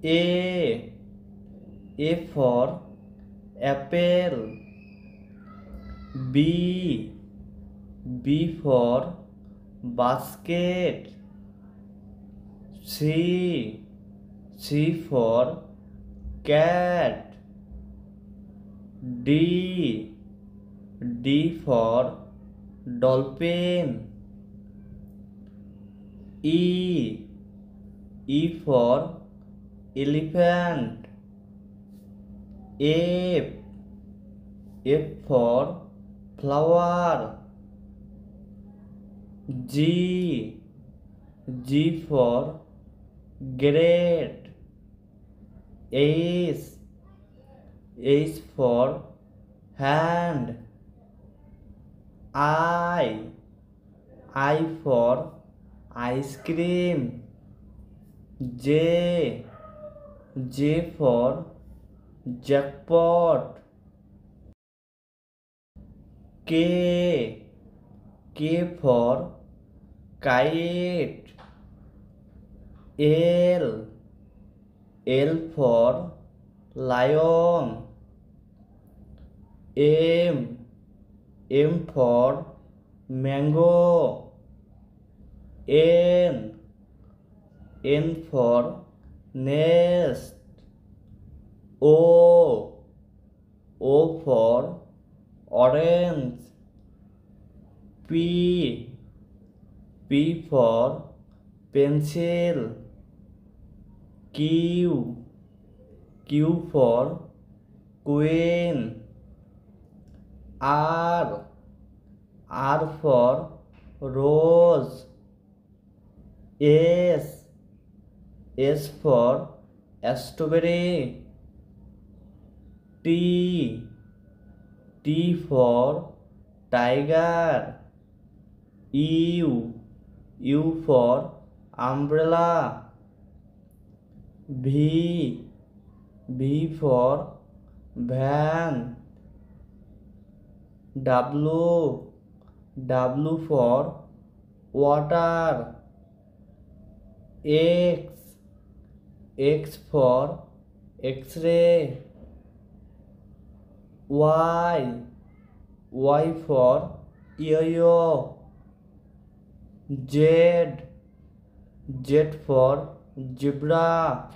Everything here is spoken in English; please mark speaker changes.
Speaker 1: A. A for apple. B. B for basket. C. C for cat. D. D for dolphin. E. E for elephant. F. F for flower. G. G for great. H. H for hand. I for ice cream. J. J for jackpot. K. K for kite. L. L for lion. M. M for mango. N. N for nest. O. O for orange. P. P for pencil. Q. Q for queen. R. R for rose. S. S for strawberry. T. T for tiger. U. U for umbrella. V. V for van. W. W for water. X. X for X-ray. Y. Y for yo-yo. Z. Z for zebra.